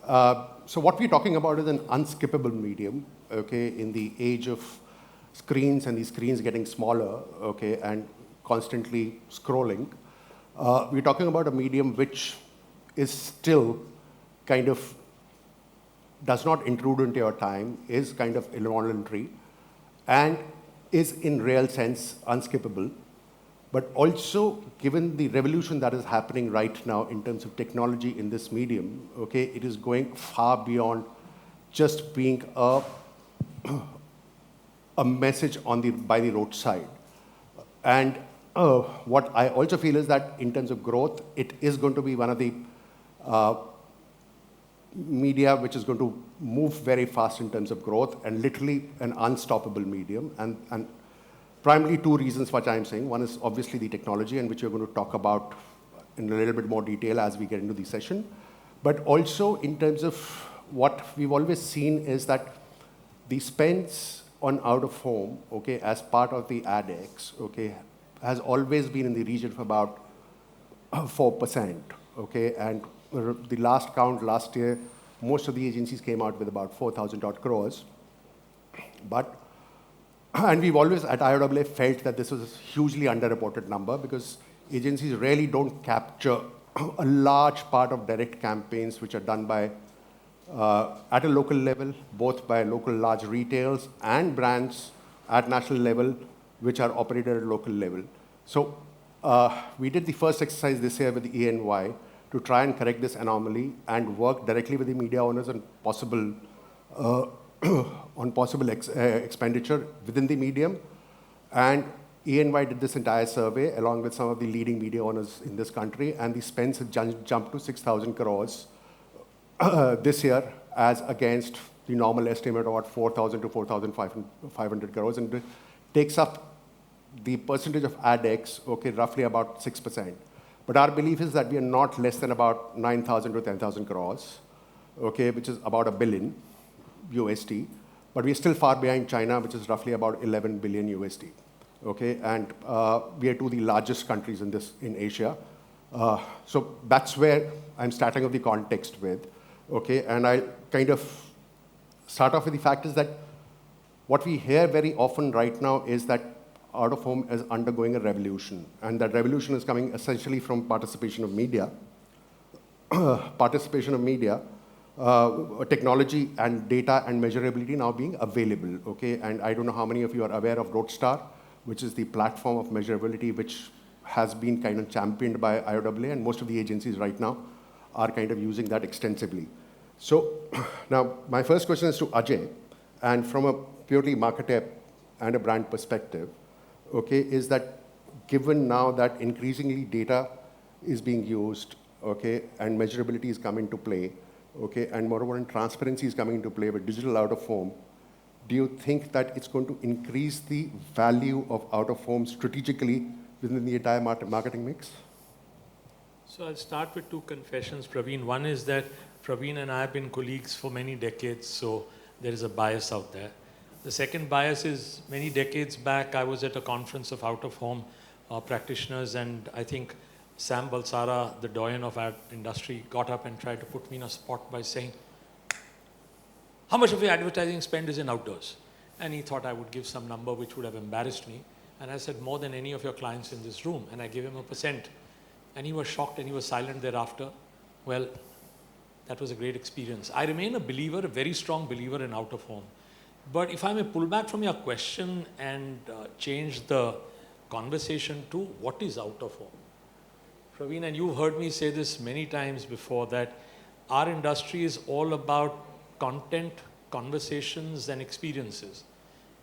So what we're talking about is an unskippable medium, okay, in the age of screens and these screens getting smaller, okay, and constantly scrolling. We're talking about a medium which is still kind of does not intrude into your time, is kind of involuntary, and is in real sense unskippable. But also, given the revolution that is happening right now in terms of technology in this medium, okay, it is going far beyond just being a message by the roadside. And what I also feel is that in terms of growth, it is going to be one of the media which is going to move very fast in terms of growth and literally an unstoppable medium. And primarily two reasons which I'm saying. One is obviously the technology, and which we're going to talk about in a little bit more detail as we get into the session. But also in terms of what we've always seen is that the spends on out of home, okay, as part of the ADEX, okay, has always been in the region of about 4%, okay, and the last count last year, most of the agencies came out with about 4,000 odd crores. And we've always at IOAA felt that this was a hugely underreported number because agencies really don't capture a large part of direct campaigns which are done by at a local level, both by local large retails and brands at national level, which are operated at local level. So we did the first exercise this year with the ENY to try and correct this anomaly and work directly with the media owners on possible expenditure within the medium. And ENY did this entire survey along with some of the leading media owners in this country, and the spends have jumped to 6,000 crores this year as against the normal estimate of about 4,000 to 4,500 crores, and it takes up the percentage of ADEX, okay, roughly about 6%. But our belief is that we are not less than about 9,000 to 10,000 crores, okay, which is about $1 billion USD. But we're still far behind China, which is roughly about 11 billion USD, okay, and we are two of the largest countries in Asia. So that's where I'm starting off the context with, okay, and I kind of start off with the fact is that what we hear very often right now is that out-of-home is undergoing a revolution, and that revolution is coming essentially from participation of media, technology and data and measurability now being available, okay? And I don't know how many of you are aware of Roadstar, which is the platform of measurability which has been kind of championed by IOAA, and most of the agencies right now are kind of using that extensively. So now my first question is to Ajay, and from a purely marketer and a brand perspective, okay, is that given now that increasingly data is being used, okay, and measurability is coming to play, okay, and moreover, and transparency is coming into play with digital out-of-home, do you think that it's going to increase the value of out-of-home strategically within the entire marketing mix? So I'll start with two confessions, Praveen. One is that Praveen and I have been colleagues for many decades, so there is a bias out there. The second bias is many decades back, I was at a conference of out-of-home practitioners, and I think Sam Balsara, the doyen of our industry, got up and tried to put me in a spot by saying, how much of your advertising spend is in outdoors? And he thought I would give some number which would have embarrassed me. And I said, more than any of your clients in this room. And I gave him a percent. And he was shocked and he was silent thereafter. Well, that was a great experience. I remain a believer, a very strong believer in out-of-home. But if I may pull back from your question and change the conversation to what is out-of-home? Praveen, and you've heard me say this many times before, that our industry is all about content, conversations, and experiences.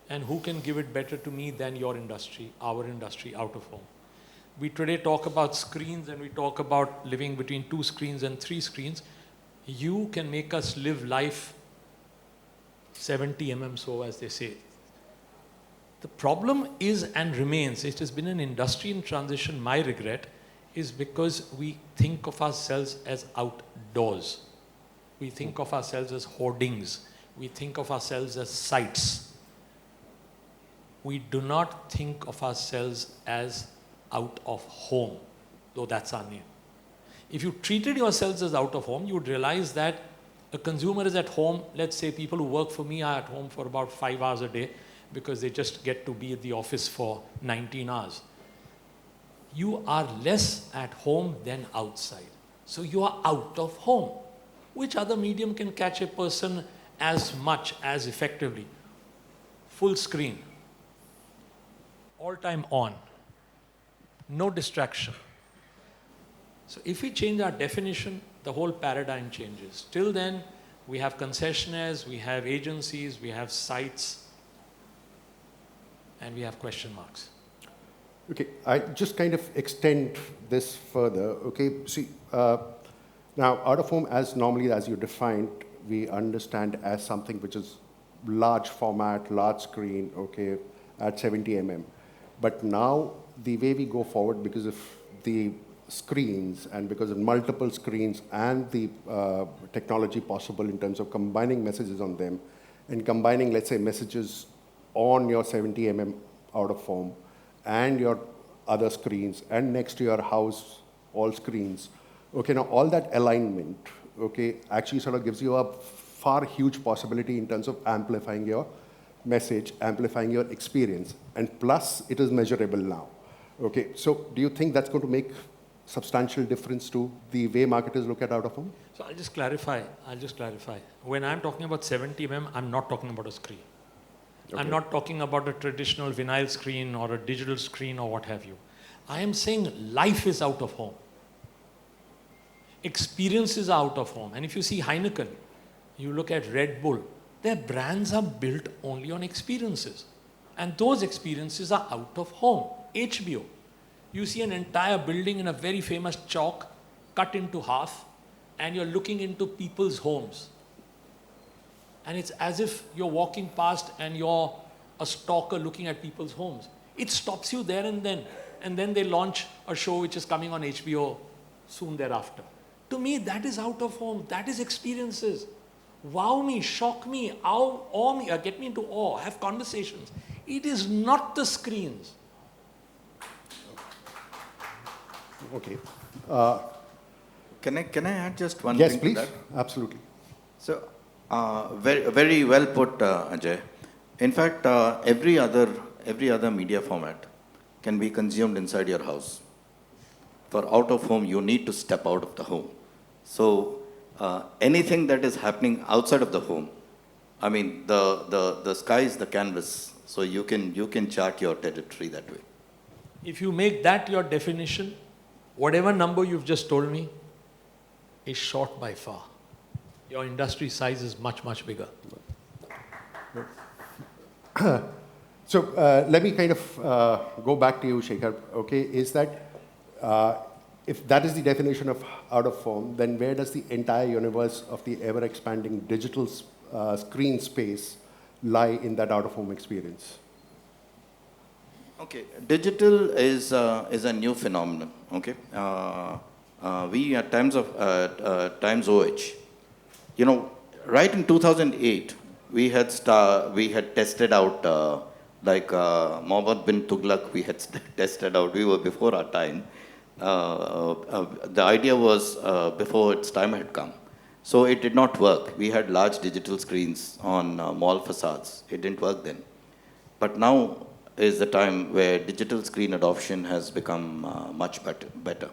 And who can give it better to me than your industry, our industry, out-of-home? We today talk about screens, and we talk about living between 2 screens and 3 screens. You can make us live life 70 mm so, as they say. The problem is and remains, it has been an industry in transition, my regret, is because we think of ourselves as outdoors. We think of ourselves as hoardings. We think of ourselves as sites. We do not think of ourselves as out of home, though that's our name. If you treated yourselves as out of home, you would realize that A consumer is at home. Let's say people who work for me are at home for about 5 hours a day because they just get to be at the office for 19 hours. You are less at home than outside. So you are out of home. Which other medium can catch a person as much, as effectively? Full screen, all time on, no distraction. So if we change our definition, the whole paradigm changes. Till then, we have concessionaires, we have agencies, we have sites, and we have question marks. Okay, I just kind of extend this further. Okay, see, now out of home, as normally as you defined, we understand as something which is large format, large screen, okay, at 70 mm. But now the way we go forward, because of the screens and because of multiple screens and the technology possible in terms of combining messages on them and combining, let's say, messages on your 70 mm out of home and your other screens and next to your house, all screens. Okay, now all that alignment, okay, actually sort of gives you a far huge possibility in terms of amplifying your message, amplifying your experience, and plus it is measurable now. Okay, so do you think that's going to make substantial difference to the way marketers look at out of home? So I'll just clarify. When I'm talking about 70 mm, I'm not talking about a screen. Okay. I'm not talking about a traditional vinyl screen or a digital screen or what have you. I am saying life is out of home. Experiences are out of home. And if you see Heineken, you look at Red Bull, their brands are built only on experiences. And those experiences are out of home. HBO. You see an entire building in a very famous chalk cut into half, and you're looking into people's homes. And it's as if you're walking past and you're a stalker looking at people's homes. It stops you there and then they launch a show which is coming on HBO soon thereafter. To me, that is out of home. That is experiences. Wow me, shock me, awe me, get me into awe, have conversations. It is not the screens. Okay. Can I add just one yes, thing please. to that? Absolutely. So, very well put, Ajay. In fact, every other media format can be consumed inside your house. For out of home, you need to step out of the home. So, anything that is happening outside of the home, I mean, the sky is the canvas, so you can chart your territory that way. If you make that your definition, whatever number you've just told me is short by far. Your industry size is much, much bigger. So let me kind of go back to you, Shekhar. Okay, is that if that is the definition of out of home, then where does the entire universe of the ever-expanding digital screen space lie in that out of home experience? Okay, digital is a new phenomenon. Okay, we at times OH, you know, right in 2008, we had tested out like Mohammed bin Tughlaq. We had tested out. We were before our time. The idea was before its time had come, so it did not work. We had large digital screens on mall facades. It didn't work then, but now is the time where digital screen adoption has become much better.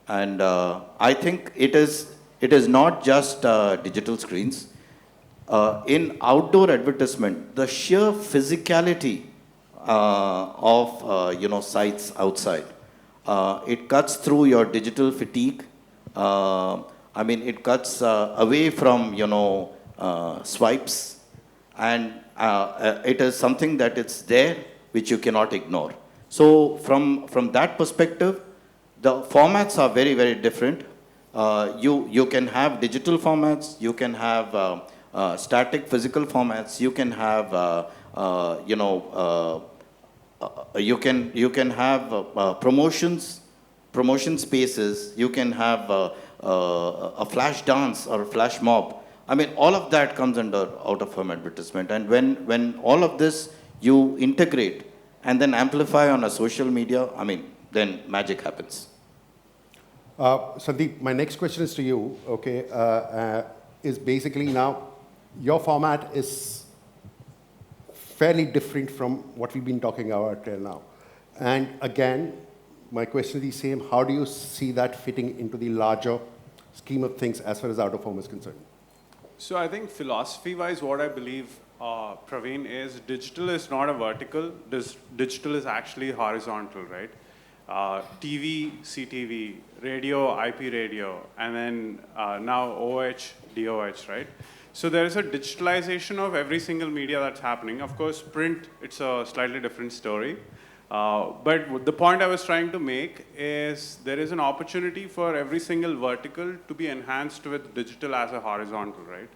And I think it is not just digital screens. In outdoor advertisement, the sheer physicality of sites outside, it cuts through your digital fatigue. I mean, it cuts away from swipes, and it is something that it's there which you cannot ignore. So from that perspective, the formats are very, very different. You can have digital formats, you can have static physical formats, you can have you can have promotion spaces, you can have a flash dance or a flash mob. I mean, all of that comes under out-of-home advertisement. And when all of this you integrate and then amplify on a social media, I mean, then magic happens. Sandeep, my next question is to you. Okay, is basically now your format is fairly different from what we've been talking about till now. And again, my question is the same. How do you see that fitting into the larger scheme of things as far as out of home is concerned? So I think philosophy-wise, what I believe, Praveen, is digital is not a vertical. Digital is actually horizontal, right? TV, CTV, radio, IP radio, and then now OH, DOH, right? So there is a digitalization of every single media that's happening. Of course, print, it's a slightly different story. But the point I was trying to make is there is an opportunity for every single vertical to be enhanced with digital as a horizontal, right?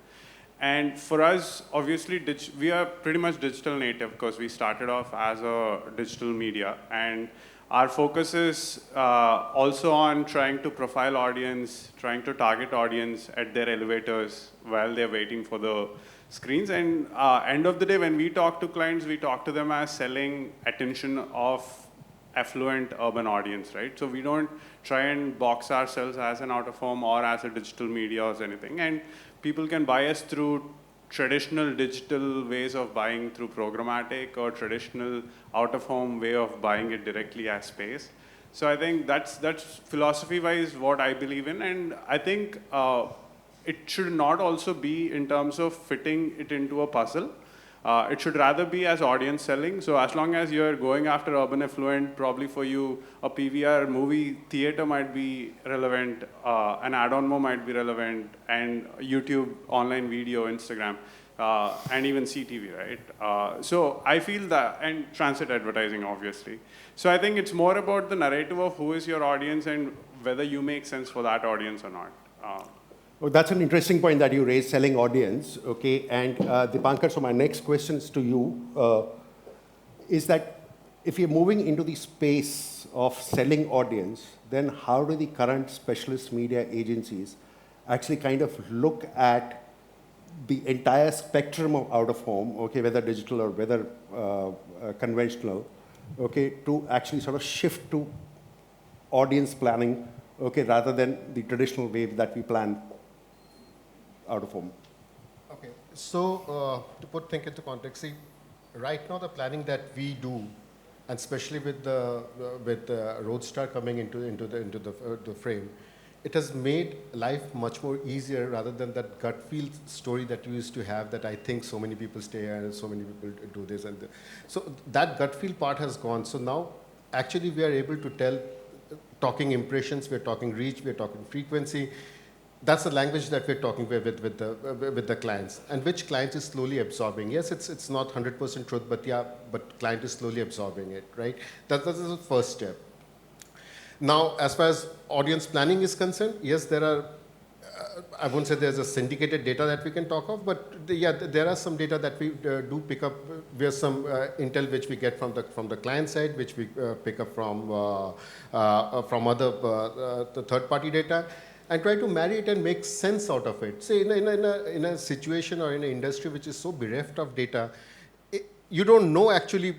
And for us, obviously, we are pretty much digital native because we started off as a digital media. And our focus is also on trying to profile audience, trying to target audience at their elevators while they're waiting for the screens. And end of the day, when we talk to clients, we talk to them as selling attention of affluent urban audience, right? So we don't try and box ourselves as an out-of-home or as a digital media or anything. And people can buy us through traditional digital ways of buying through programmatic or traditional out-of-home way of buying it directly as space. So I think that's philosophy-wise what I believe in. And I think it should not also be in terms of fitting it into a puzzle. It should rather be as audience selling. So as long as you're going after urban affluent, probably for you, a PVR movie theater might be relevant, an Adonmo might be relevant, and YouTube, online video, Instagram, and even CTV, right? So I feel that, and transit advertising, obviously. So I think it's more about the narrative of who is your audience and whether you make sense for that audience or not. Well, that's an interesting point that you raised, selling audience, okay? And Dipankar, so my next question is to you, is that if you're moving into the space of selling audience, then how do the current specialist media agencies actually kind of look at the entire spectrum of out-of-home, okay, whether digital or whether conventional, okay, to actually sort of shift to audience planning, okay, rather than the traditional way that we plan out of home? Okay, so to put things into context, see, right now the planning that we do, and especially with the Roadstar coming into the frame, it has made life much more easier rather than that gut feel story that we used to have, that I think so many people stay here and so many people do this and so that gut feel part has gone. So now actually we are able to tell, talking impressions, we're talking reach, we're talking frequency. That's the language that we're talking with the clients, and which client is slowly absorbing. Yes, it's not 100% truth, but yeah, but client is slowly absorbing it, right? That's the first step. Now, as far as audience planning is concerned, yes, there are, I won't say there's a syndicated data that we can talk of, but yeah, there are some data that we do pick up. There's some intel which we get from the client side, which we pick up from other the third-party data, and try to marry it and make sense out of it. Say in a situation or in an industry which is so bereft of data, you don't know actually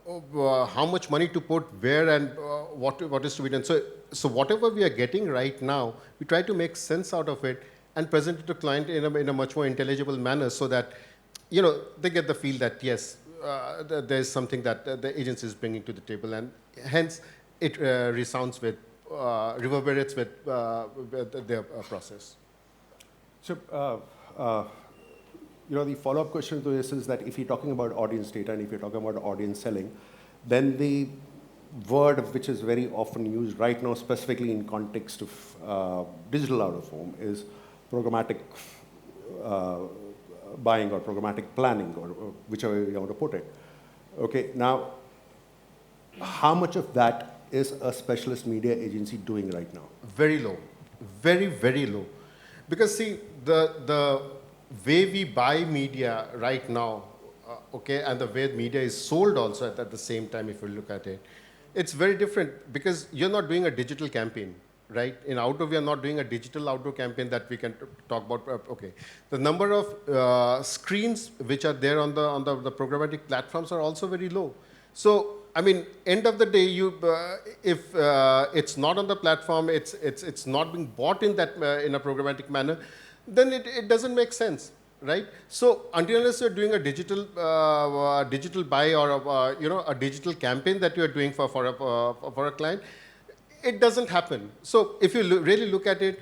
how much money to put where and what is to be done. So whatever we are getting right now, we try to make sense out of it and present it to client in a much more intelligible manner, so that they get the feel that yes, there is something that the agency is bringing to the table, and hence it resounds with. Reverberates with their process. So, the follow-up question to this is that if you're talking about audience data and if you're talking about audience selling, then the word which is very often used right now, specifically in context of digital out-of-home, is programmatic buying or programmatic planning, or whichever you want to put it. Okay, now, how much of that is a specialist media agency doing right now? Very low, very, very low. Because see, the way we buy media right now, okay, and the way media is sold also at the same time, if you look at it, it's very different, because you're not doing a digital campaign, right? In outdoor, we are not doing a digital outdoor campaign that we can talk about. Okay, the number of screens which are there on the programmatic platforms are also very low. So, I mean, end of the day, if it's not on the platform, it's not being bought in that in a programmatic manner, then it doesn't make sense, right? So until unless you're doing a digital buy or a digital campaign that you're doing for a client, it doesn't happen. So if you really look at it,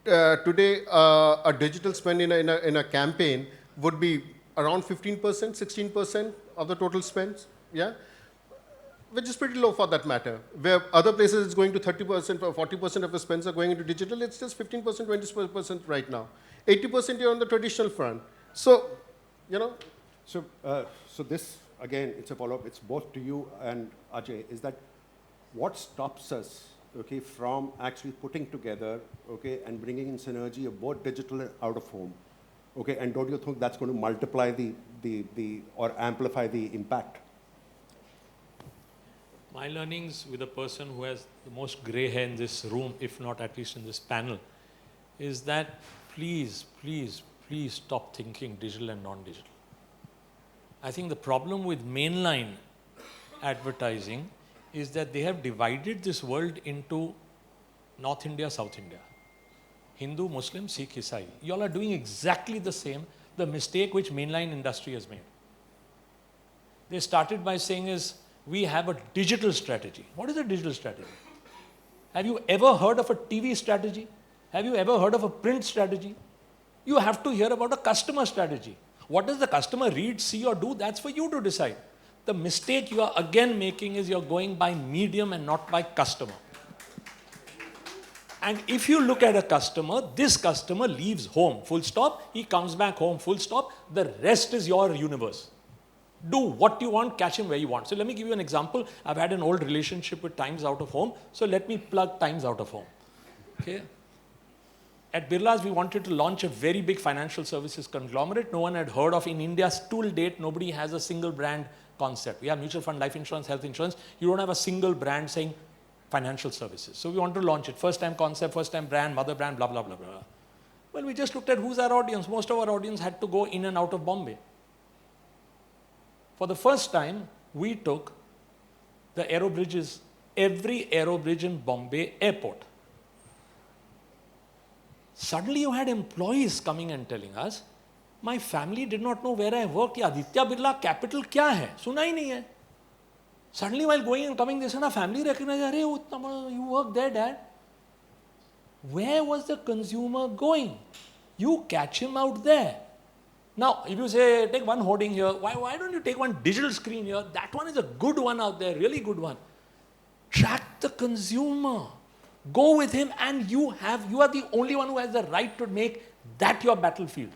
today a digital spend in a campaign would be around 15%, 16% of the total spends, yeah? Which is pretty low for that matter. Where other places it's going to 30% or 40% of the spends are going into digital, it's just 15%, 20% right now. 80% you're on the traditional front. So, So, so this, again, it's a follow-up. It's both to you and Ajay, is that what stops us, okay, from actually putting together, okay, and bringing in synergy of both digital and out of home, okay, and don't you think that's going to multiply or amplify the impact? My learnings with a person who has the most gray hair in this room, if not at least in this panel, is that please, please, please stop thinking digital and non-digital. I think the problem with mainline advertising is that they have divided this world into North India, South India. Hindu, Muslim, Sikh, Isai. You all are doing exactly the same, the mistake which mainline industry has made. They started by saying is, we have a digital strategy. What is a digital strategy? Have you ever heard of a TV strategy? Have you ever heard of a print strategy? You have to hear about a customer strategy. What does the customer read, see or do? That's for you to decide. The mistake you are again making is you're going by medium and not by customer. And if you look at a customer, this customer leaves home, full stop. He comes back home, full stop. The rest is your universe. Do what you want, catch him where you want. So let me give you an example. I've had an old relationship with Times Out of Home. So let me plug Times Out of Home. Okay. At Birla's, we wanted to launch a very big financial services conglomerate. No one had heard of in India. Till date, nobody has a single brand concept. We have mutual fund, life insurance, health insurance. You don't have a single brand saying financial services. So we want to launch it. First time concept, first time brand, mother brand, blah, blah, blah, blah. Well, we just looked at who's our audience. Most of our audience had to go in and out of Bombay. For the first time, we took the aero bridges, every aero bridge in Bombay airport. Suddenly you had employees coming and telling us, my family did not know where I worked. Yeah, Aditya Birla Capital kya hai? Suna hi nahi hai. Suddenly while going and coming, they said, our family recognized, you work there, dad. Where was the consumer going? You catch him out there. Now, if you say, take one hoarding here, why don't you take one digital screen here? That one is a good one out there, really good one. Track the consumer. Go with him and you are the only one who has the right to make that your battlefield.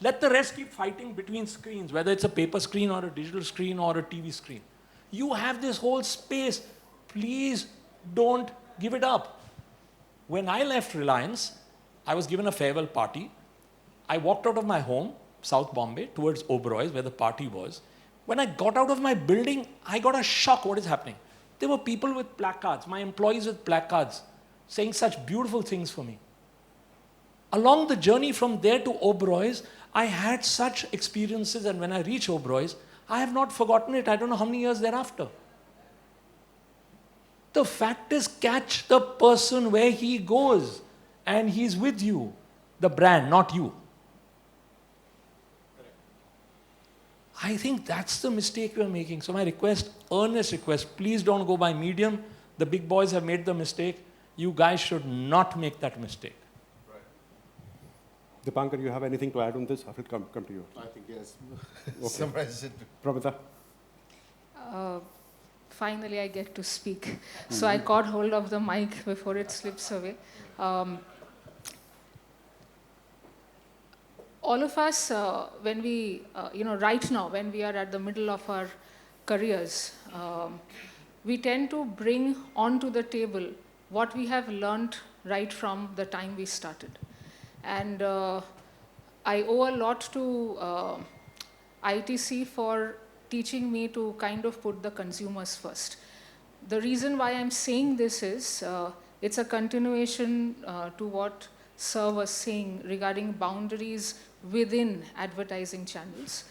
Let the rest keep fighting between screens, whether it's a paper screen or a digital screen or a TV screen. You have this whole space. Please don't give it up. When I left Reliance, I was given a farewell party. I walked out of my home, South Bombay, towards Oberoi's, where the party was. When I got out of my building, I got a shock. What is happening? There were people with placards, my employees with placards, saying such beautiful things for me. Along the journey from there to Oberoi's, I had such experiences, and when I reach Oberoi's, I have not forgotten it. I don't know how many years thereafter. The fact is, catch the person where he goes, and he's with you. The brand, not you. I think that's the mistake we're making. So my request, earnest request, please don't go by medium. The big boys have made the mistake. You guys should not make that mistake. Right. Dipankar, you have anything to add on this? I will come to you. I think yes. Okay. Summarize it. Promita? Finally, I get to speak. So I caught hold of the mic before it slips away. All of us, when we, right now, when we are at the middle of our careers, we tend to bring onto the table what we have learned right from the time we started. And I owe a lot to ITC for teaching me to kind of put the consumers first. The reason why I'm saying this is, it's a continuation to what Sir was saying regarding boundaries within advertising channels.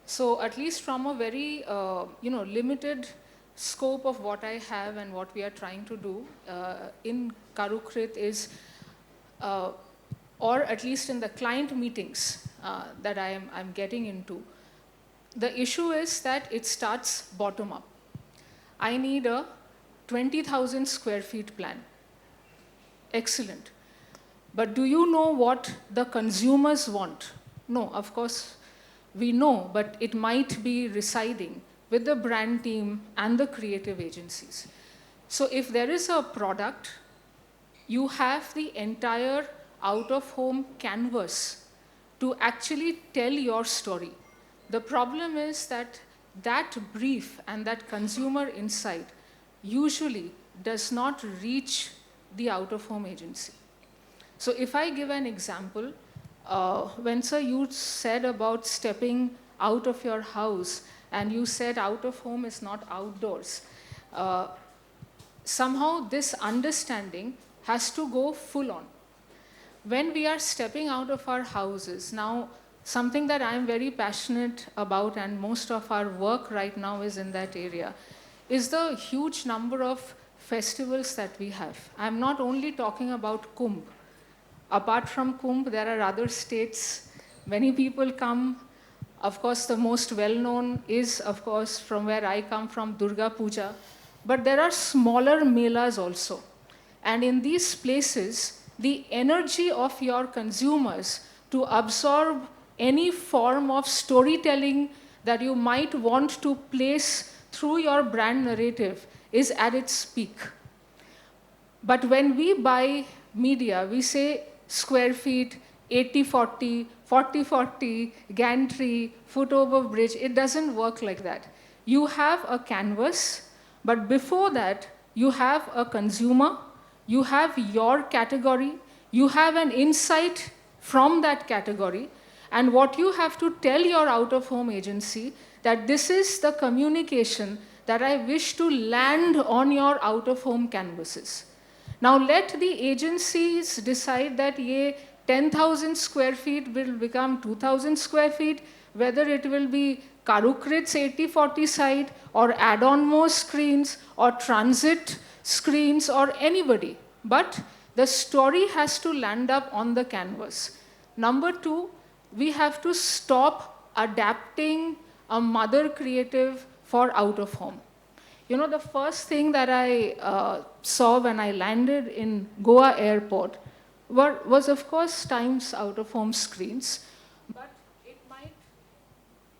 So at least from a very limited scope of what I have and what we are trying to do in Karukrit is or at least in the client meetings that I'm getting into, the issue is that it starts bottom up. I need a 20,000 square feet plan. Excellent. But do you know what the consumers want? No, of course, we know, but it might be residing with the brand team and the creative agencies. So if there is a product, you have the entire out-of-home canvas to actually tell your story. The problem is that that brief and that consumer insight usually does not reach the out-of-home agency. So if I give an example, when sir you said about stepping out of your house and you said out of home is not outdoors, somehow this understanding has to go full on. When we are stepping out of our houses, now something that I'm very passionate about and most of our work right now is in that area, is the huge number of festivals that we have. I'm not only talking about Kumbh. Apart from Kumbh, there are other states. Many people come. Of course, the most well-known is, of course, from where I come from, Durga Puja. But there are smaller melas also. And in these places, the energy of your consumers to absorb any form of storytelling that you might want to place through your brand narrative is at its peak. But when we buy media, we say square feet, 80-40, 40-40, gantry, foot over bridge. It doesn't work like that. You have a canvas, but before that, you have a consumer, you have your category, you have an insight from that category, and what you have to tell your out-of-home agency that this is the communication that I wish to land on your out-of-home canvases. Now let the agencies decide that 10,000 square feet will become 2,000 square feet, whether it will be Karukrit's 80-40 site or Adonmo screens or transit screens or anybody. But the story has to land up on the canvas. Number two, we have to stop adapting a mother creative for out of home. You know, the first thing that I saw when I landed in Goa airport was of course Times out-of-home screens, but it might,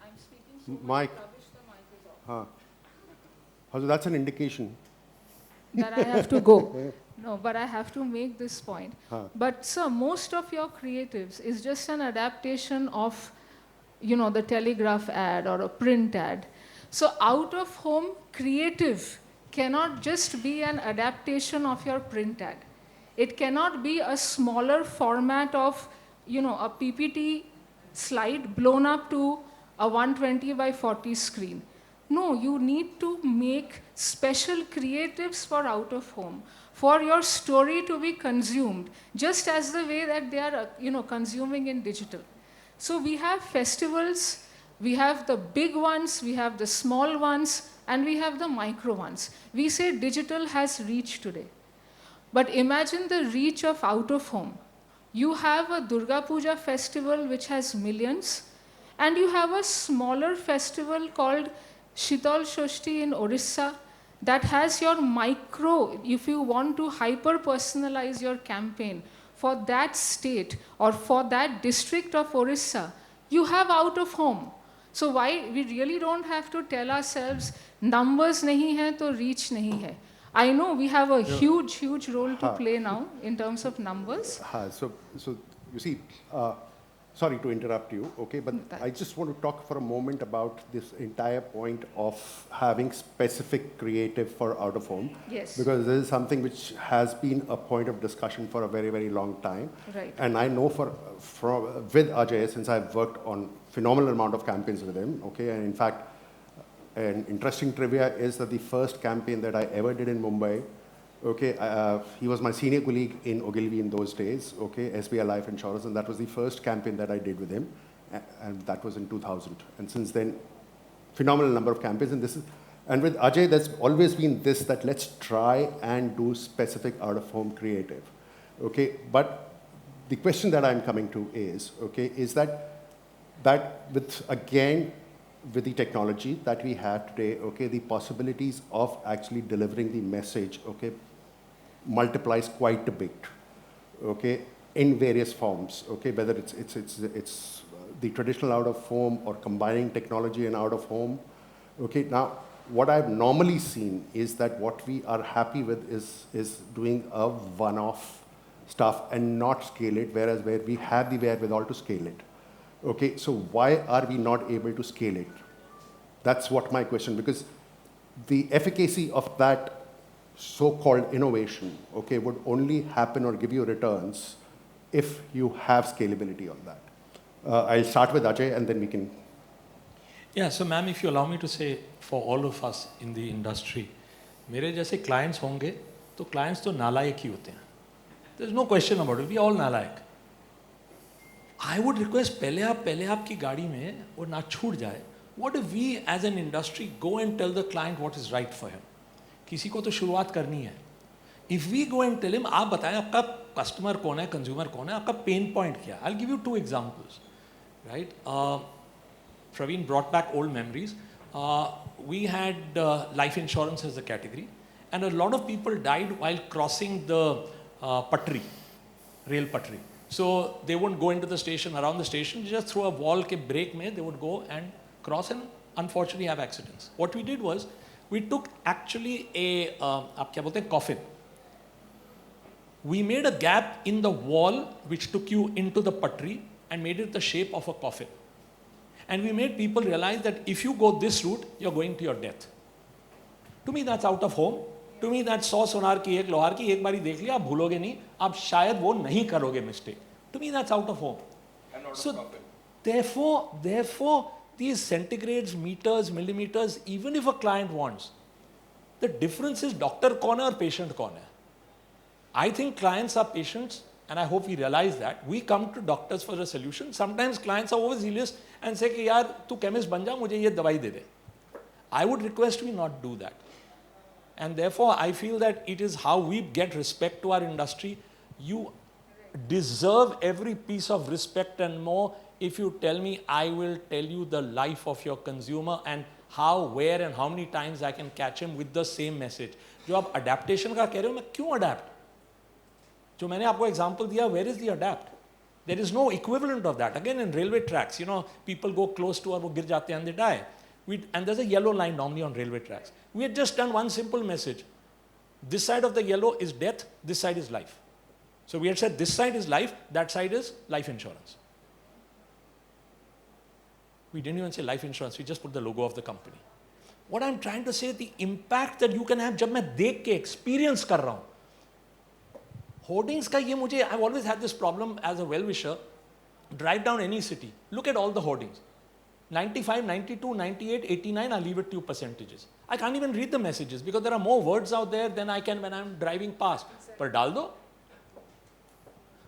I'm speaking so much rubbish, the mic is off. So that's an indication. That I have to go. No, but I have to make this point. But sir, most of your creatives is just an adaptation of, you know, the telegraph ad or a print ad. So out-of-home creative cannot just be an adaptation of your print ad. It cannot be a smaller format of, you know, a PPT slide blown up to a 120 by 40 screen. No, you need to make special creatives for out-of-home, for your story to be consumed, just as the way that they are, you know, consuming in digital. So we have festivals, we have the big ones, we have the small ones, and we have the micro ones. We say digital has reach today. But imagine the reach of out-of-home. You have a Durga Puja festival which has millions, and you have a smaller festival called Shital Shoshti in Orissa that has your micro, if you want to hyper-personalize your campaign for that state or for that district of Orissa, you have out-of-home. So why we really don't have to tell ourselves, numbers nahi hai to reach nahi hai. I know we have a huge, huge role to play now in terms of numbers. So you see, sorry to interrupt you, okay, but I just want to talk for a moment about this entire point of having specific creative for out of home. Yes. Because this is something which has been a point of discussion for a very, very long time. Right. And I know with Ajay, since I've worked on phenomenal amount of campaigns with him, okay, and in fact, an interesting trivia is that the first campaign that I ever did in Mumbai, okay, he was my senior colleague in Ogilvy in those days, okay, SBI Life Insurance, and that was the first campaign that I did with him, and that was in 2000. And since then, phenomenal number of campaigns, and with Ajay, there's always been this, that let's try and do specific out-of-home creative, okay, but the question that I'm coming to is, okay, is that with the technology that we have today, okay, the possibilities of actually delivering the message, okay, multiplies quite a bit, okay, in various forms, okay, whether it's the traditional out of home or combining technology and out of home, okay. Now, what I've normally seen is that what we are happy with is doing a one-off stuff and not scale it, whereas where we have the wherewithal to scale it. Okay, so why are we not able to scale it? That's what my question, because the efficacy of that so-called innovation, okay, would only happen or give you returns if you have scalability on that. I'll start with Ajay and then we can. Yeah, so ma'am, if you allow me to say, for all of us in the industry, मेरे जैसे clients होंगे, तो clients तो नालायक ही होते हैं. There's no question about it. We all नालायक. I would request पहले आपकी गाड़ी में वो ना छूट जाए. What if we as an industry go and tell the client what is right for him? किसी को तो शुरुआत करनी है. If we go and tell him, आप बताएं आपका customer कौन है, consumer कौन है, आपका pain point क्या है? I'll give you 2 examples, right? Praveen brought back old memories. We had life insurance as a category, and a lot of people died while crossing the rail patri. So they wouldn't go into the station, around the station, just through a wall ke break mein, they would go and cross and unfortunately have accidents. What we did was, we took actually a आप क्या बोलते हैं, coffin. We made a gap in the wall which took you into the patri and made it the shape of a coffin. And we made people realize that if you go this route, you're going to your death. To me, that's out of home. To me, that's 100 सोनार की एक लोहार की, एक बारी देख लिया, आप भूलोगे नहीं, आप शायद वो नहीं करोगे mistake. To me, that's out of home. And not So, a profit. therefore, these centigrades, meters, millimeters, even if a client wants, the difference is doctor कौन है और patient कौन है. I think clients are patients, and I hope we realize that. We come to doctors for a solution. Sometimes clients are overzealous and say कि यार तू chemist बन जा, मुझे ये दवाई दे दे. I would request we not do that. And therefore, I feel that it is how we get respect to our industry. You deserve every piece of respect and more if you tell me, I will tell you the life of your consumer and how, where and how many times I can catch him with the same message. जो आप adaptation का कह रहे हो, मैं क्यों adapt? जो मैंने आपको example दिया, where is the adapt? There is no equivalent of that. Again, in railway tracks, you know, people go close to और वो गिर जाते हैं and they die. And there's a yellow line normally on railway tracks. We had just done one simple message. This side of the yellow is death, this side is life. So we had said this side is life, that side is life insurance. We didn't even say life insurance, we just put the logo of the company. What I'm trying to say, the impact that you can have, जब मैं देख के experience कर रहा हूँ, hoardings का ये मुझे, I've always had this problem as a well-wisher. Drive down any city, look at all the hoardings. 95, 92, 98, 89, I'll leave it to you percentages. I can't even read the messages because there are more words out there than I can when I'm driving past. पर डाल दो.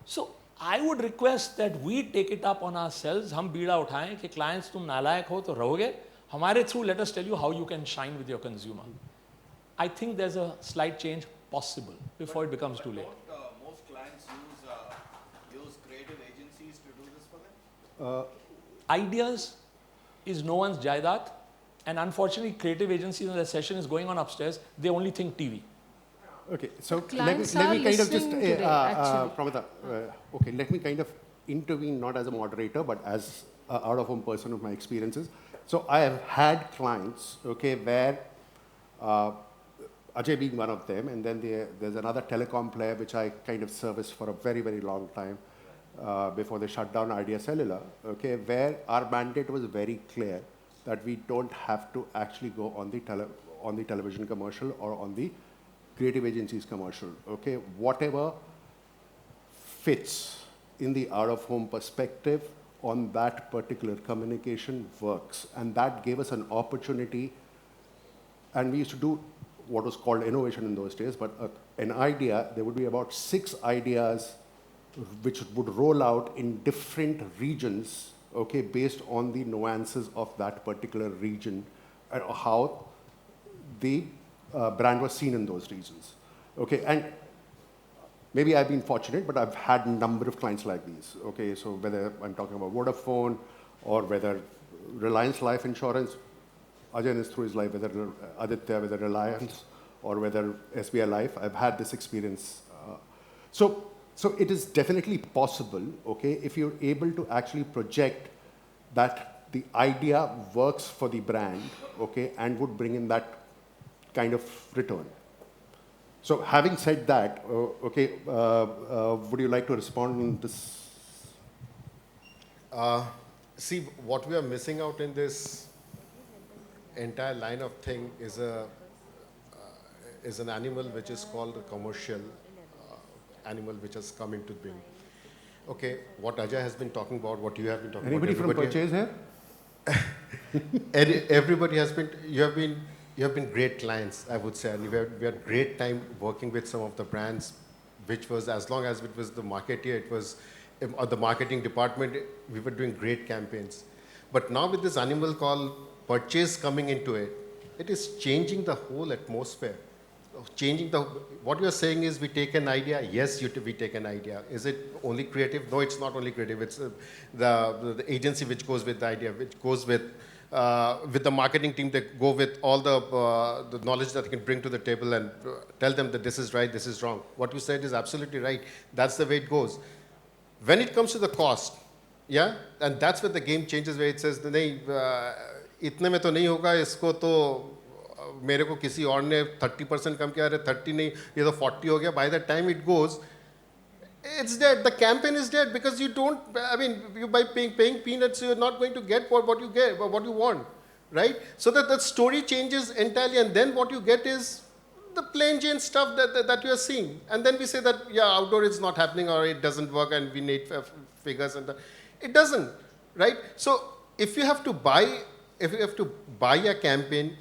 So I would request that we take it up on ourselves. हम बीड़ा उठाएं कि clients तुम नालायक हो तो रहोगे. हमारे through, let us tell you how you can shine with your consumer. I think there's a slight change possible before it becomes too late. Most clients use creative agencies to do this for them? Ideas is no one's jaidat, and unfortunately creative agencies, when the session is going on upstairs, they only think TV. Okay, so let me Clients kind are of just, listening today, actually. Promita, okay, let me kind of intervene not as a moderator, but as an out-of-home person of my experiences. So I have had clients, okay, where Ajay being one of them, and then there's another telecom player which I kind of serviced for a very, very long time before they shut down Idea Cellular, okay, where our mandate was very clear that we don't have to actually go on the television commercial or on the creative agencies commercial, okay? Whatever fits in the out-of-home perspective on that particular communication works. And that gave us an opportunity, and we used to do what was called innovation in those days, but an idea, there would be about 6 ideas which would roll out in different regions, okay, based on the nuances of that particular region and how the brand was seen in those regions. Okay, and maybe I've been fortunate, but I've had a number of clients like these. Okay, so whether I'm talking about Vodafone or whether Reliance Life Insurance, Ajay is through his life, whether Aditya, whether Reliance, or whether SBI Life, I've had this experience. So it is definitely possible, okay, if you're able to actually project that the idea works for the brand, okay, and would bring in that kind of return. So having said that, would you like to respond on this? See, what we are missing out in this entire line of thing is an animal which is called a commercial animal which has come into being. Okay, what Ajay has been talking about, what you have been talking Anybody about. from purchase here? Everybody has been, you have been great clients, I would say, and we had great time working with some of the brands, which was, as long as it was the marketeer, it was the marketing department, we were doing great campaigns. But now with this animal called purchase coming into it, it is changing the whole atmosphere. What you're saying is we take an idea, yes, we take an idea. Is it only creative? No, it's not only creative. It's the agency which goes with the idea, which goes with the marketing team, they go with all the knowledge that they can bring to the table and tell them that this is right, this is wrong. What you said is absolutely right. That's the way it goes. When it comes to the cost, yeah, and that's where the game changes, where it says, नहीं, इतने में तो नहीं होगा, इसको तो मेरे को किसी और ने 30% कम किया, अरे 30 नहीं, ये तो 40 हो गया. By the time it goes, it's dead. The campaign is dead because you don't, I mean, you by paying peanuts, you're not going to get what you get, what you want, right? So that story changes entirely, and then what you get is the plain Jane stuff that you are seeing. And then we say that, yeah, outdoor is not happening or it doesn't work and we need figures and it doesn't, right? So if you have to buy a campaign,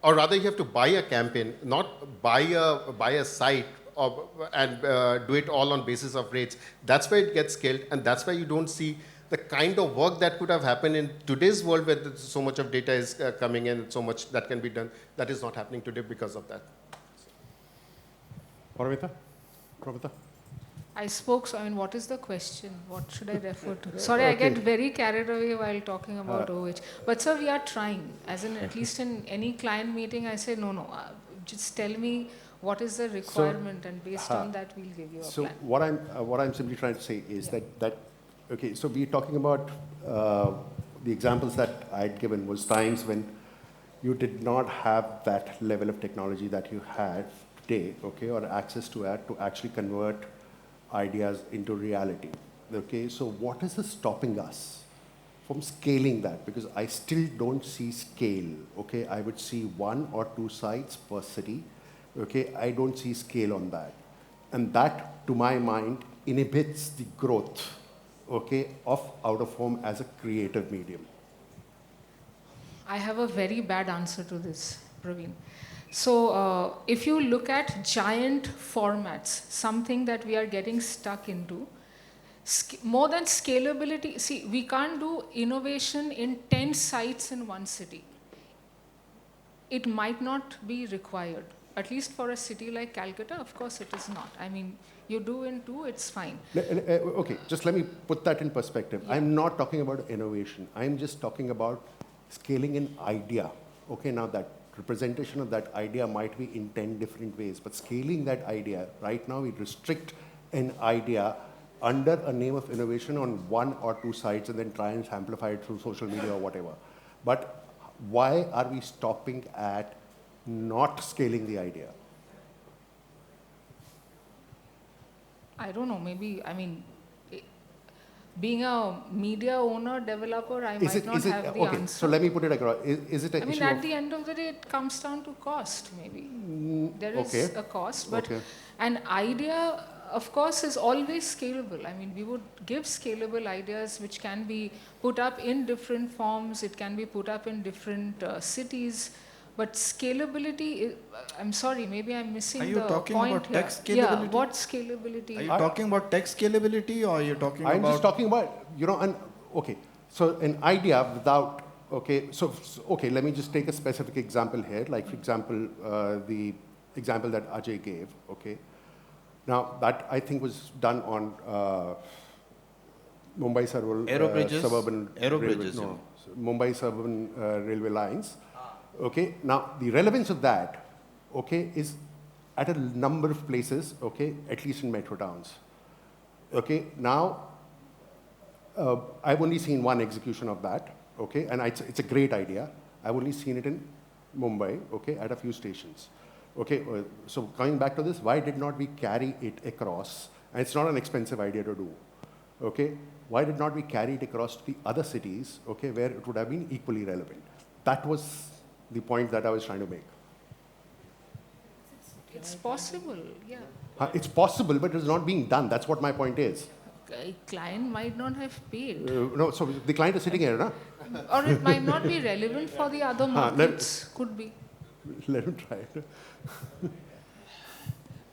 or rather you have to buy a campaign, not buy a site and do it all on basis of rates, that's where it gets killed, and that's why you don't see the kind of work that could have happened in today's world where so much of data is coming in, so much that can be done. That is not happening today because of that. Promita? I spoke, so I mean, what is the question? What should I refer to? Sorry, I get very carried away while talking about OH. But sir, we are trying. As in, at least in any client meeting, I say, no, just tell me what is the requirement, and based on that, we'll give you a plan. So what I'm simply trying to say is that okay, so we're talking about the examples that I'd given was times when you did not have that level of technology that you had today, okay, or access to it to actually convert ideas into reality. Okay, so what is stopping us from scaling that? Because I still don't see scale. Okay, I would see 1 or 2 sites per city. Okay, I don't see scale on that, and that, to my mind, inhibits the growth, okay, of out of home as a creative medium. I have a very bad answer to this, Praveen. So if you look at giant formats, something that we are getting stuck into, more than scalability, see, we can't do innovation in 10 sites in one city. It might not be required. At least for a city like Calcutta, of course it is not. I mean, you do in 2, it's fine. Okay, just let me put that in perspective. Yeah. I'm not talking about innovation. I'm just talking about scaling an idea. Okay, now that representation of that idea might be in 10 different ways, but scaling that idea, right now we restrict an idea under a name of innovation on 1 or 2 sites and then try and amplify it through social media or whatever. But why are we stopping at not scaling the idea? I don't know, maybe, I mean, being a media owner, developer, I might not have the okay, answer. so let me put it across. Is it an I mean, issue at of, the end of the day, it comes down to cost, maybe. There is okay. a cost, but Okay. an idea, of course, is always scalable. I mean, we would give scalable ideas which can be put up in different forms, it can be put up in different cities, but scalability, I'm sorry, maybe I'm missing the point. Are you talking about here. tech scalability? Yeah, what scalability? Are you talking about tech scalability, or are you talking I'm about... just talking about, okay, so an idea without, okay, okay, let me just take a specific example here, like for example, the example that Ajay gave, okay. Now, that I think was done on Mumbai suburban Aero railway, bridges, no, Mumbai suburban railway lines. Okay, now the relevance of that, okay, is at a number of places, okay, at least in metro towns. Okay, now I've only seen one execution of that, okay, and it's a great idea. I've only seen it in Mumbai, okay, at a few stations. Okay, so coming back to this, why did not we carry it across? And it's not an expensive idea to do, okay? Why did not we carry it across to the other cities, okay, where it would have been equally relevant? That was the point that I was trying to make. It's possible, yeah. It's possible, but it's not being done. That's what my point is. A client might not have paid. No, so the client is sitting here, no? Or it might not be relevant for the other markets. Could be. Let him try it.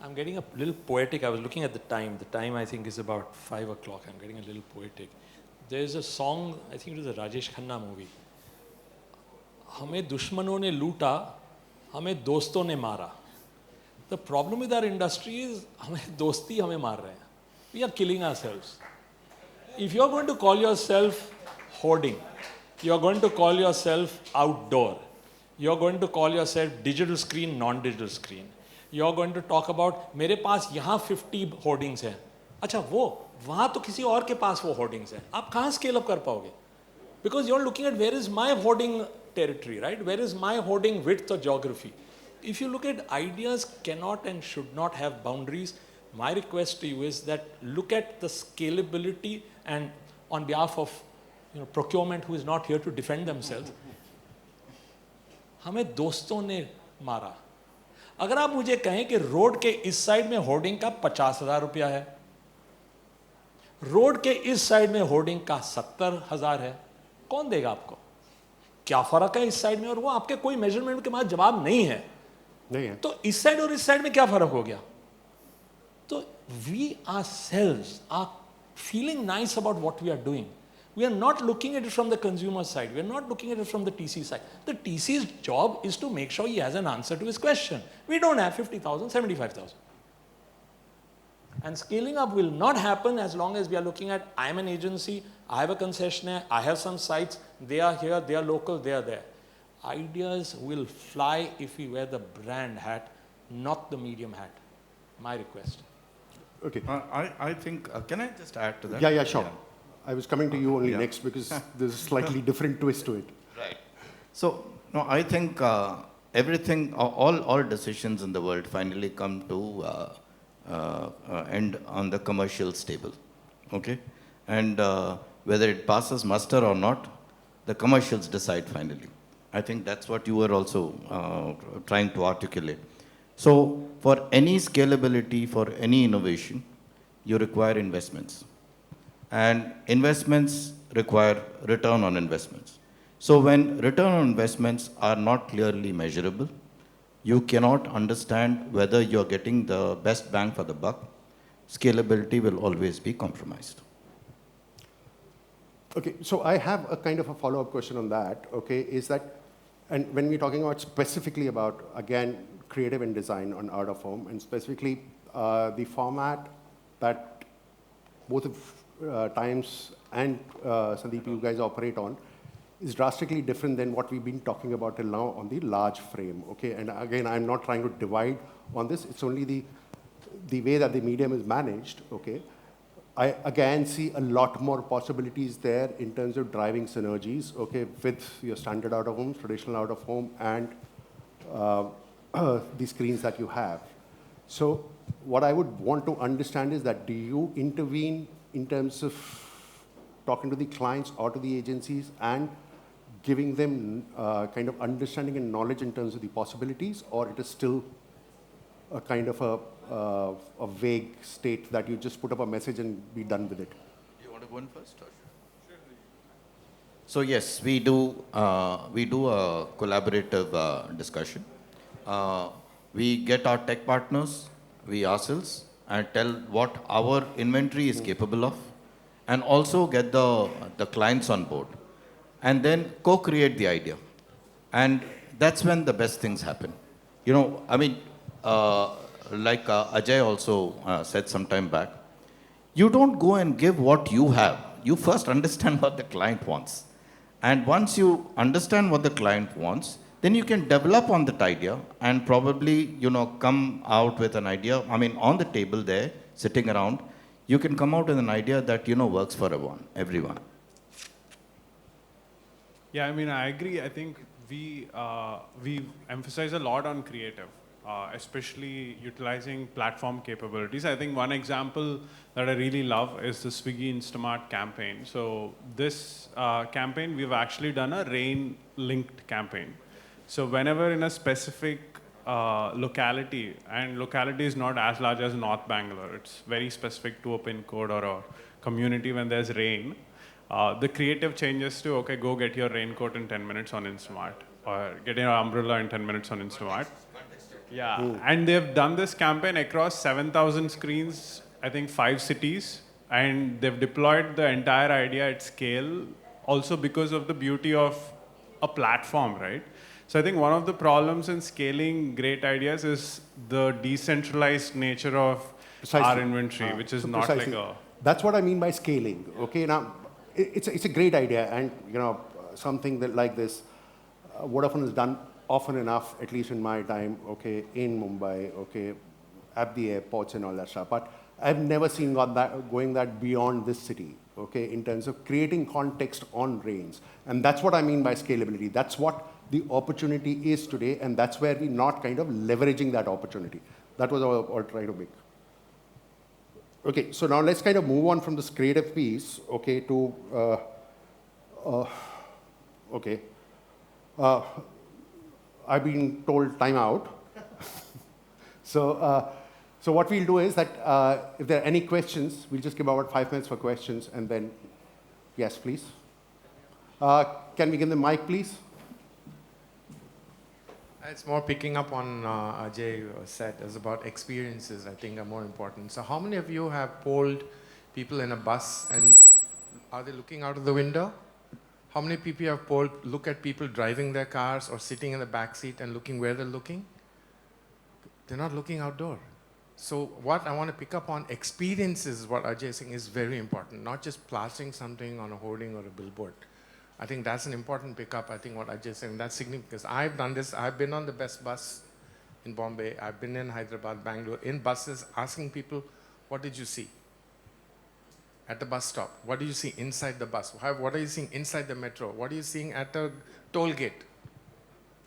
I'm getting a little poetic. I was looking at the time. The time, I think, is about 5 o'clock. I'm getting a little poetic. There's a song, I think it was a Rajesh Khanna movie. हमें दुश्मनों ने लूटा, हमें दोस्तों ने मारा. The problem with our industry is हमें दोस्ती हमें मार रहे हैं. We are killing ourselves. If you're going to call yourself hoarding, you're going to call yourself outdoor, you're going to call yourself digital screen, non-digital screen, you're going to talk about मेरे पास यहाँ 50 hoardings हैं. अच्छा वो वहाँ तो किसी और के पास वो hoardings हैं. आप कहाँ scale up कर पाओगे? Because you're looking at where is my hoarding territory, right? Where is my hoarding width or geography? If you look at ideas cannot and should not have boundaries, my request to you is that look at the scalability and on behalf of procurement who is not here to defend themselves, हमें दोस्तों ने मारा. अगर आप मुझे कहें कि road के इस साइड में होर्डिंग का 50,000 रुपया है, रोड के इस साइड में होर्डिंग का 70,000 है, कौन देगा आपको? क्या फर्क है इस साइड में और वो आपके कोई मेजरमेंट के बाद जवाब नहीं है. तो इस साइड और इस साइड में क्या फर्क हो गया? तो we ourselves are feeling nice about what we are doing. We are not looking at it from the consumer side. We are not looking at it from the TC side. The TC's job is to make sure he has an answer to his question. We don't have 50,000, 75,000. And scaling up will not happen as long as we are looking at, I am an agency, I have a concessionaire, I have some sites, they are here, they are local, they are there. Ideas will fly if we wear the brand hat, not the medium hat. My request. Okay. I think, can I just add to that? Yeah, sure. I was coming to you only next because there's a slightly different twist to it. Right. So, no, I think everything, all decisions in the world finally come to end on the commercial table. Okay? And whether it passes muster or not, the commercials decide finally. I think that's what you were also trying to articulate. So, for any scalability, for any innovation, you require investments. And investments require return on investments. So when return on investments are not clearly measurable, you cannot understand whether you're getting the best bang for the buck. Scalability will always be compromised. Okay, so I have a kind of a follow-up question on that, okay, is that, and when we're talking about specifically about, again, creative and design on out of home, and specifically the format that both of Times and Sandeep, you guys operate on, is drastically different than what we've been talking about till now on the large frame, okay? And again, I'm not trying to divide on this, it's only the way that the medium is managed, okay? I again see a lot more possibilities there in terms of driving synergies, okay, with your standard out of home, traditional out of home, and the screens that you have. So what I would want to understand is that do you intervene in terms of talking to the clients or to the agencies and giving them kind of understanding and knowledge in terms of the possibilities, or it is still a kind of a vague state that you just put up a message and be done with it? Do you want to go in first? Or? So yes, we do a collaborative discussion. We get our tech partners, we ourselves, and tell what our inventory is capable of, and also get the clients on board, and then co-create the idea. And that's when the best things happen. I mean, like Ajay also said some time back, you don't go and give what you have. You first understand what the client wants. And once you understand what the client wants, then you can develop on that idea and probably, come out with an idea. I mean, on the table there, sitting around, you can come out with an idea that, works for everyone. Yeah, I mean, I agree. I think we emphasize a lot on creative, especially utilizing platform capabilities. I think one example that I really love is the Swiggy Instamart campaign. So this campaign, we've actually done a rain-linked campaign. So whenever in a specific locality, and locality is not as large as North Bangalore, it's very specific to a pin code or a community when there's rain, the creative changes to, okay, go get your raincoat in 10 minutes on Instamart, or get your umbrella in 10 minutes on Instamart. Yeah, and they've done this campaign across 7,000 screens, I think 5 cities, and they've deployed the entire idea at scale, also because of the beauty of a platform, right? So I think one of the problems in scaling great ideas is the decentralized nature of our inventory, which is not like a... That's what I mean by scaling, okay? Now, it's a great idea, and something that like this, Vodafone has done often enough, at least in my time, okay, in Mumbai, okay, at the airports and all that stuff. But I've never seen going that beyond this city, okay, in terms of creating context on rains. And that's what I mean by scalability. That's what the opportunity is today, and that's where we're not kind of leveraging that opportunity. That was all I'll try to make. Okay, so now let's kind of move on from this creative piece, okay, to, okay. I've been told time out. So what we'll do is that if there are any questions, we'll just give about 5 minutes for questions, and then, yes, please. Can we give the mic, please? It's more picking up on Ajay said, is about experiences, I think, are more important. So how many of you have polled people in a bus, and are they looking out of the window? How many people have polled, look at people driving their cars or sitting in the back seat and looking where they're looking? They're not looking outdoor. So what I want to pick up on, experiences, what Ajay is saying, is very important, not just plastering something on a hoarding or a billboard. I think that's an important pickup. I think what Ajay is saying, that's significant, because I've done this. I've been on the best bus in Bombay. I've been in Hyderabad, Bangalore, in buses, asking people, what did you see at the bus stop? What do you see inside the bus? What are you seeing inside the metro? What are you seeing at the toll gate?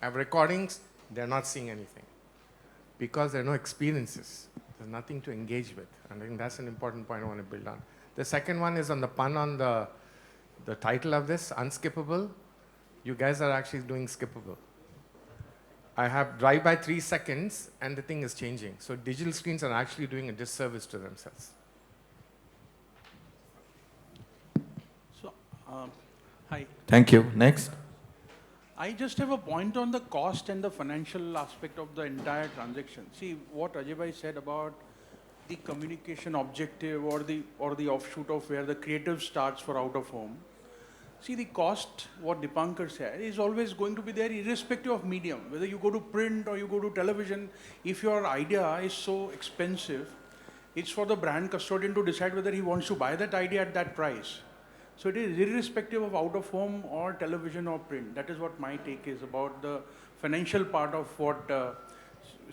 I have recordings. They're not seeing anything because there are no experiences. There's nothing to engage with. And I think that's an important point I want to build on. The second one is on the pun on the title of this, Unskippable. You guys are actually doing skippable. I have drive by 3 seconds, and the thing is changing. So digital screens are actually doing a disservice to themselves. So, hi. Thank you. Next. I just have a point on the cost and the financial aspect of the entire transaction. See, what Ajay bhai said about the communication objective or the offshoot of where the creative starts for out of home. See, the cost, what Dipankar said, is always going to be there irrespective of medium. Whether you go to print or you go to television, if your idea is so expensive, it's for the brand custodian to decide whether he wants to buy that idea at that price. So it is irrespective of out of home or television or print. That is what my take is about the financial part of what Mr.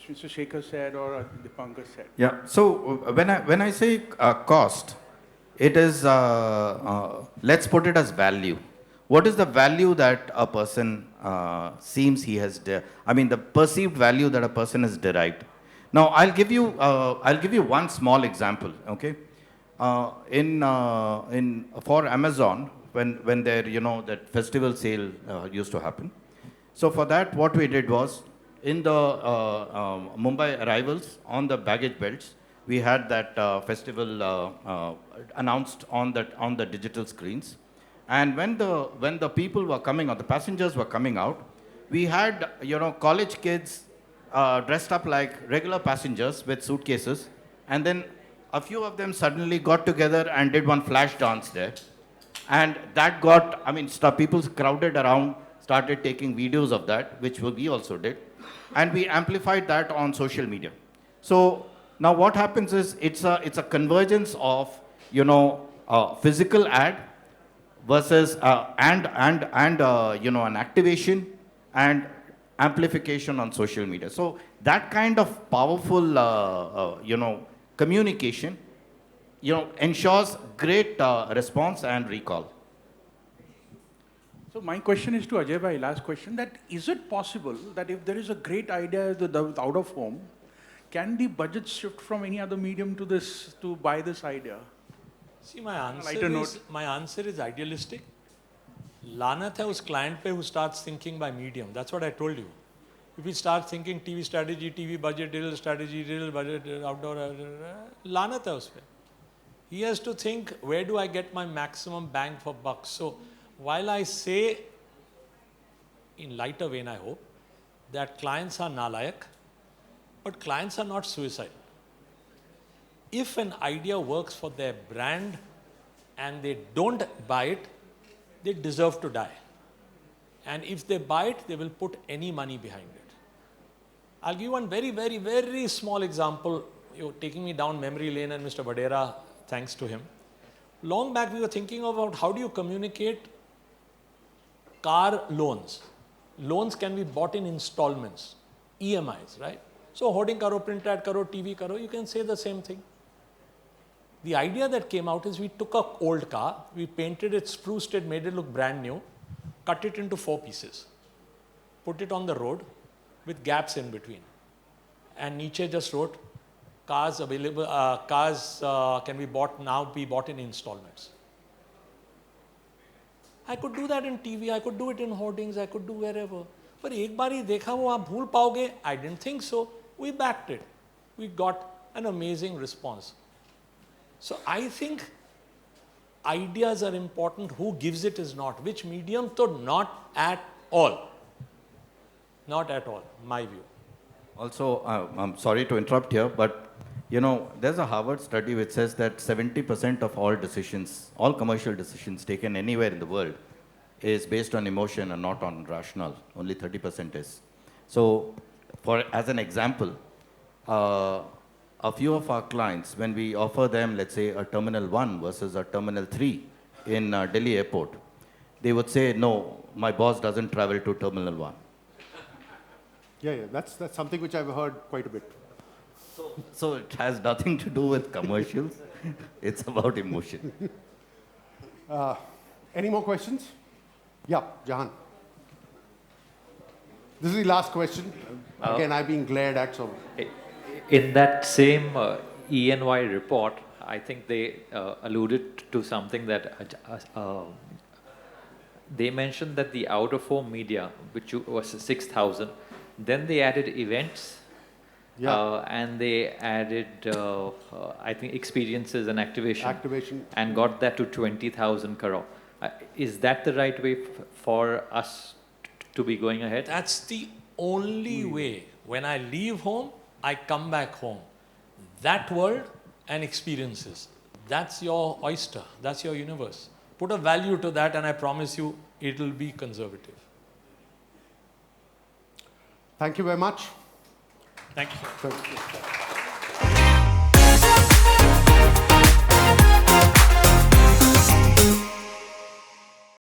Shekhar said or Dipankar said. Yeah, so when I say cost, it is, let's put it as value. What is the value that a person seems he has, the perceived value that a person has derived. Now, I'll give you one small example, okay? For Amazon, when there, that festival sale used to happen. So for that, what we did was, in the Mumbai arrivals, on the baggage belts, we had that festival announced on the digital screens. And when the people were coming out, the passengers were coming out, we had, college kids dressed up like regular passengers with suitcases, and then a few of them suddenly got together and did one flash dance there. And that got, people crowded around, started taking videos of that, which we also did. And we amplified that on social media. So now what happens is it's a convergence of, physical ad versus an activation and amplification on social media. So that kind of powerful communication ensures great response and recall. So my question is to Ajay bhai, last question, that is it possible that if there is a great idea with out of home, can the budget shift from any other medium to this, to buy this idea? See, my answer is idealistic. Lanat hai us client pe who starts thinking by medium. That's what I told you. If we start thinking TV strategy, TV budget, digital strategy, digital budget, outdoor, lanat hai us pe. He has to think, where do I get my maximum bang for buck? So while I say, in lighter vein I hope, that clients are nalayak, but clients are not suicidal. If an idea works for their brand and they don't buy it, they deserve to die. And if they buy it, they will put any money behind it. I'll give you one very, very, very small example. You're taking me down memory lane, and Mr. Vadhera, thanks to him. Long back, we were thinking about how do you communicate car loans. Loans can be bought in installments, EMIs, right? So hoarding karo, print ad karo, TV karo, you can say the same thing. The idea that came out is we took an old car, we painted it, spruced it, made it look brand new, cut it into 4 pieces, put it on the road with gaps in between. And Nietzsche just wrote, cars available, can be bought in installments. I could do that in TV, I could do it in hoardings, I could do wherever. But ek baar hi dekha wo aap bhool paoge, I didn't think so. We backed it. We got an amazing response. So I think ideas are important. Who gives it is not. Which medium? So not at all. Not at all, my view. Also, I'm sorry to interrupt here, but there's a Harvard study which says that 70% of all decisions, all commercial decisions taken anywhere in the world is based on emotion and not on rational. Only 30% is. So, as an example, a few of our clients, when we offer them, let's say, a Terminal 1 versus a Terminal 3 in Delhi airport, they would say, no, my boss doesn't travel to Terminal 1. Yeah, that's something which I've heard quite a bit. So it has nothing to do with commercials. It's about emotion. Any more questions? Yeah, Jahan. This is the last question. Again, I've been glared at, so... In that same E&Y report, I think they alluded to something that they mentioned that the out-of-home media, which was 6,000, then they added events, and they added, I think, experiences and activation, and got that to 20,000 crore. Is that the right way for us to be going ahead? That's the only way. When I leave home, I come back home. That world and experiences, that's your oyster, that's your universe. Put a value to that and I promise you it will be conservative. Thank you very much. Thank you.